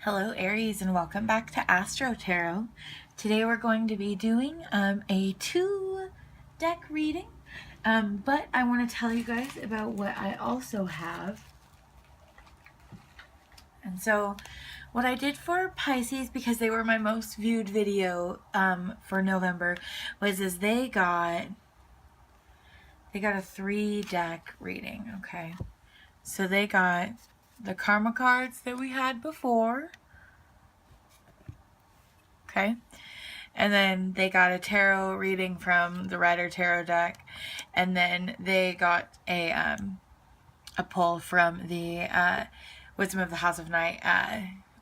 Hello Aries, and welcome back to Astro Tarot. Today we're going to be doing a 2-deck reading, but I want to tell you guys about what I also have. And so what I did for Pisces, because they were my most viewed video for November, was they got a 3-deck reading. Okay, so they got the karma cards that we had before. Okay, and then they got a tarot reading from the Rider Tarot deck, and then they got a pull from the Wisdom of the House of Night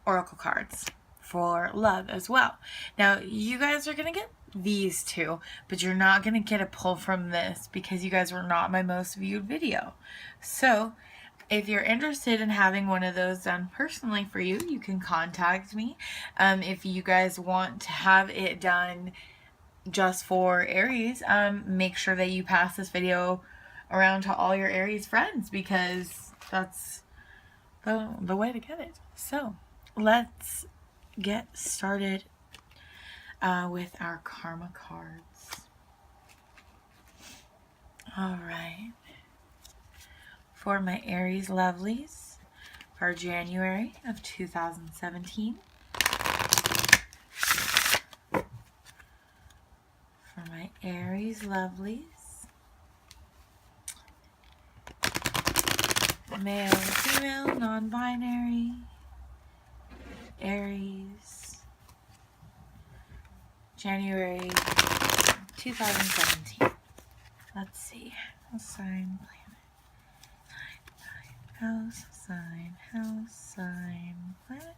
oracle cards for love as well. Now you guys are gonna get these two, but you're not gonna get a pull from this because you guys were not my most viewed video. So if you're interested in having one of those done personally for you, you can contact me. If you guys want to have it done just for Aries, make sure that you pass this video around to all your Aries friends, because that's the way to get it. So let's get started with our karma cards. All right. For my Aries lovelies for January of 2017. For my Aries lovelies, male, female, non-binary, Aries, January 2017. Let's see. Sign, planet. House, sign, planet.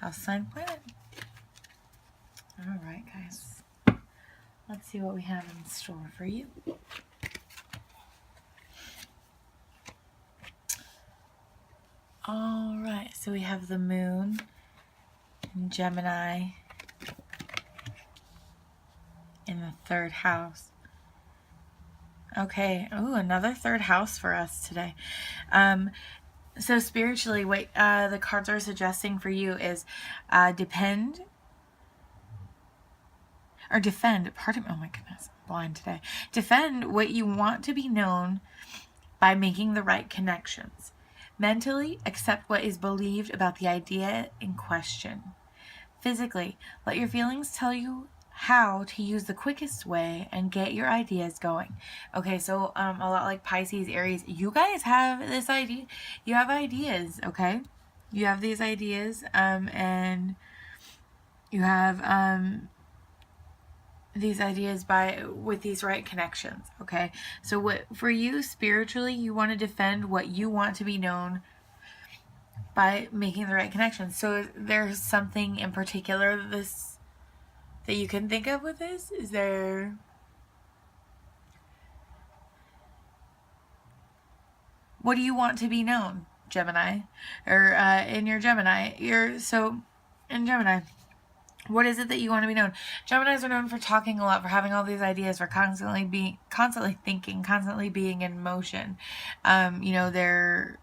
House, sign, planet. Alright, guys. Let's see what we have in store for you. Alright, so we have the moon in Gemini in the 3rd house. Okay, ooh, another 3rd house for us today. So spiritually, what the cards are suggesting for you is defend, pardon me, oh my goodness, I'm blind today. Defend what you want to be known by making the right connections. Mentally, accept what is believed about the idea in question. Physically, let your feelings tell you how to use the quickest way and get your ideas going. Okay, so a lot like Pisces, Aries, you guys have this idea. You have ideas, okay? You have these ideas, and you have these ideas with these right connections, okay? So what for you spiritually, you want to defend what you want to be known by making the right connections. So there's something in particular that you can think of with this? Is there... What do you want to be known, Gemini? Or in your Gemini, in Gemini, what is it that you want to be known? Geminis are known for talking a lot, for having all these ideas, for constantly thinking, constantly being in motion. They're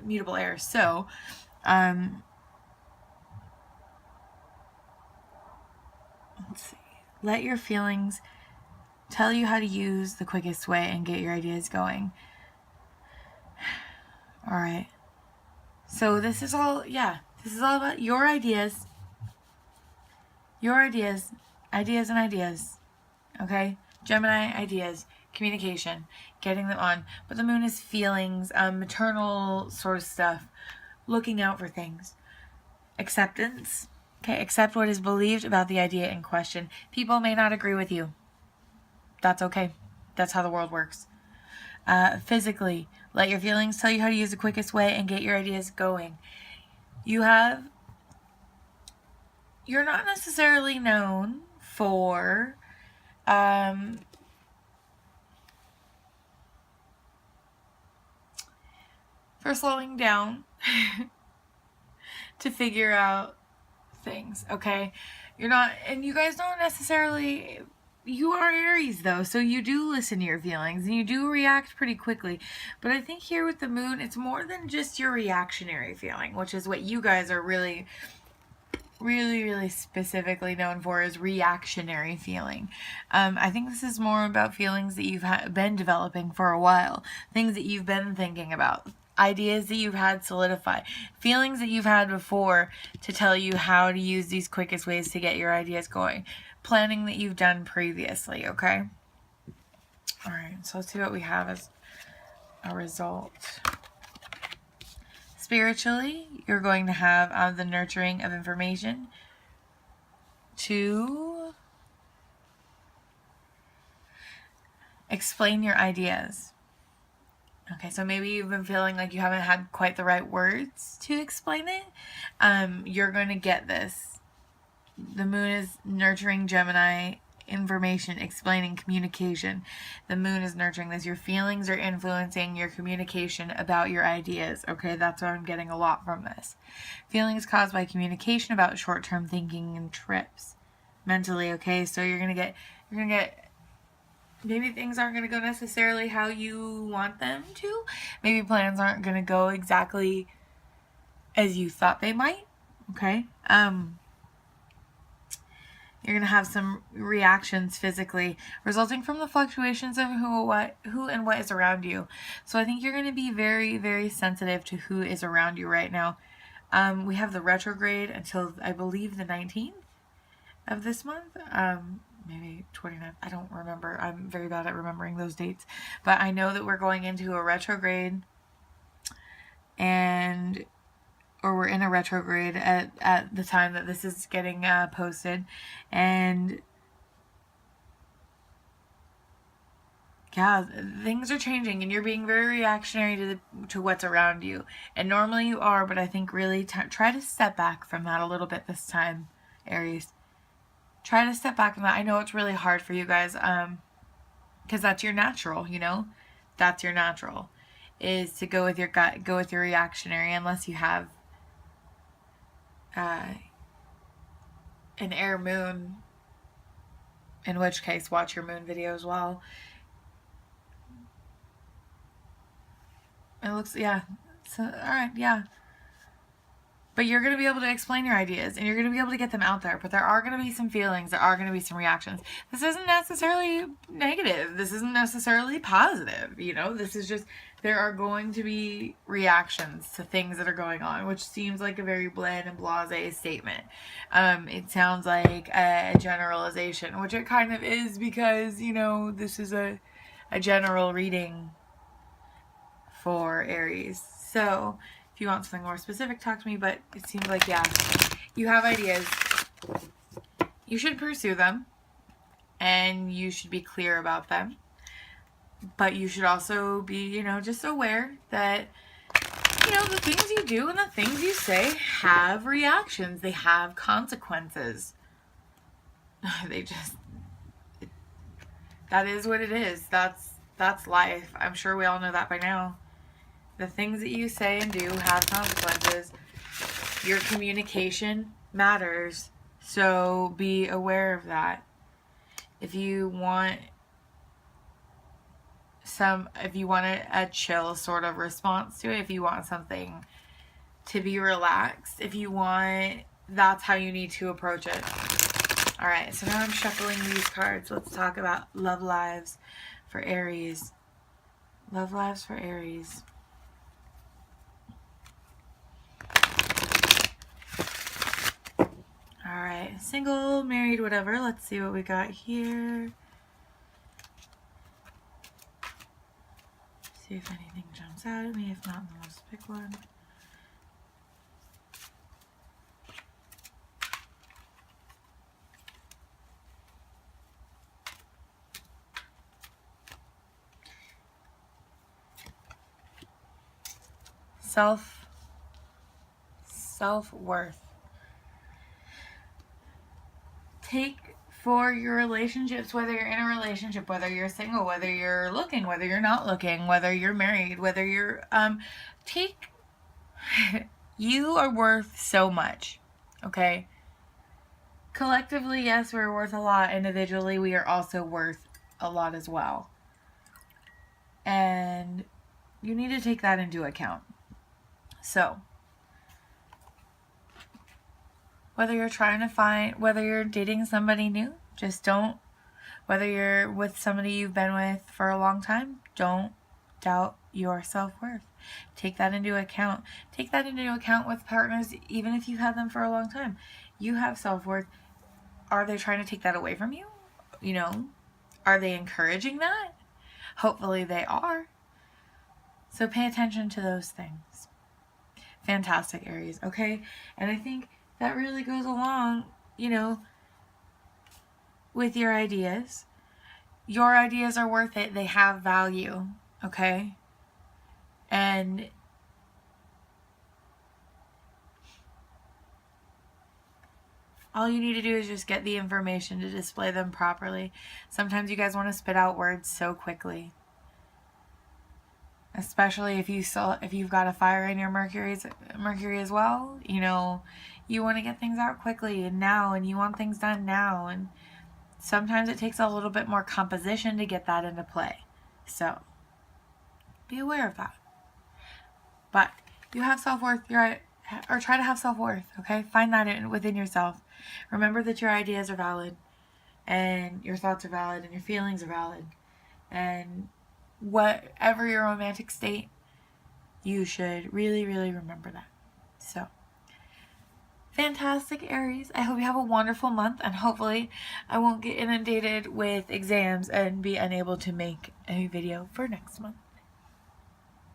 mutable airs. So, let's see. Let your feelings tell you how to use the quickest way and get your ideas going. All right. So this is all about your ideas. Your ideas and ideas. Okay? Gemini, ideas, communication, getting them on. But the moon is feelings, maternal sort of stuff, looking out for things. Acceptance. Okay, accept what is believed about the idea in question. People may not agree with you. That's okay. That's how the world works. Physically, let your feelings tell you how to use the quickest way and get your ideas going. You're not necessarily known for slowing down to figure out things, okay? You're not, and you guys don't necessarily, you are Aries though, so you do listen to your feelings and you do react pretty quickly. But I think here with the moon, it's more than just your reactionary feeling, which is what you guys are really specifically known for, is reactionary feeling. I think this is more about feelings that you've been developing for a while, things that you've been thinking about, ideas that you've had solidify, feelings that you've had before to tell you how to use these quickest ways to get your ideas going, planning that you've done previously, okay? All right, so let's see what we have as a result. Spiritually, you're going to have the nurturing of information to explain your ideas. Okay, so maybe you've been feeling like you haven't had quite the right words to explain it. You're going to get this. The moon is nurturing Gemini, information, explaining, communication. The moon is nurturing this. Your feelings are influencing your communication about your ideas. Okay, that's what I'm getting a lot from this. Feelings caused by communication about short-term thinking and trips. Mentally, okay, so you're gonna get maybe things aren't gonna go necessarily how you want them to. Maybe plans aren't gonna go exactly as you thought they might. Okay. You're going to have some reactions physically resulting from the fluctuations of who and what is around you. So I think you're going to be very, very sensitive to who is around you right now. We have the retrograde until, I believe, the 19th of this month. Maybe 29th. I don't remember. I'm very bad at remembering those dates. But I know that we're going into a retrograde, or we're in a retrograde at the time that this is getting posted. And yeah, things are changing and you're being very reactionary to what's around you. And normally you are, but I think really try to step back from that a little bit this time, Aries. Try to step back from that. I know it's really hard for you guys, because that's your natural, you know? That's your natural, is to go with your gut, go with your reactionary, unless you have an air moon, in which case watch your moon video as well. It looks, yeah, so alright, yeah, but you're going to be able to explain your ideas and you're going to be able to get them out there. But there are going to be some feelings, there are going to be some reactions. This isn't necessarily negative, this isn't necessarily positive, you know, this is just, there are going to be reactions to things that are going on, which seems like a very bland and blasé statement. It sounds like a generalization, which it kind of is, because, you know, this is a general reading for Aries. So if you want something more specific, talk to me, but it seems like, yeah, you have ideas. You should pursue them and you should be clear about them. But you should also be, you know, just aware that, you know, the things you do and the things you say have reactions. They have consequences. That is what it is. That's life. I'm sure we all know that by now. The things that you say and do have consequences. Your communication matters. So be aware of that. If you want a chill sort of response to it, if you want something to be relaxed, that's how you need to approach it. Alright, so now I'm shuffling these cards. Let's talk about love lives for Aries. Love lives for Aries. Alright, single, married, whatever. Let's see what we got here. See if anything jumps out at me. If not, then let's pick one. Self-worth. Take for your relationships, whether you're in a relationship, whether you're single, whether you're looking, whether you're not looking, whether you're married, whether you're you are worth so much. Okay? collectively, yes, we're worth a lot. Individually, we are also worth a lot as well. And you need to take that into account. So, whether you're dating somebody new, just don't. Whether you're with somebody you've been with for a long time, don't doubt your self-worth. Take that into account. Take that into account with partners, even if you've had them for a long time. You have self-worth. Are they trying to take that away from you? You know, are they encouraging that? Hopefully they are. So pay attention to those things. Fantastic, Aries. Okay? And I think that really goes along, with your ideas. Your ideas are worth it. They have value. Okay? And all you need to do is just get the information to display them properly. Sometimes you guys want to spit out words so quickly. Especially if you've got a fire in your Mercury as well, you want to get things out quickly and now, and you want things done now, and sometimes it takes a little bit more composition to get that into play. So be aware of that. But you have self-worth, or try to have self-worth, okay? Find that within yourself. Remember that your ideas are valid, and your thoughts are valid, and your feelings are valid, and whatever your romantic state, you should really, really remember that. So, fantastic, Aries. I hope you have a wonderful month, and hopefully I won't get inundated with exams and be unable to make a video for next month.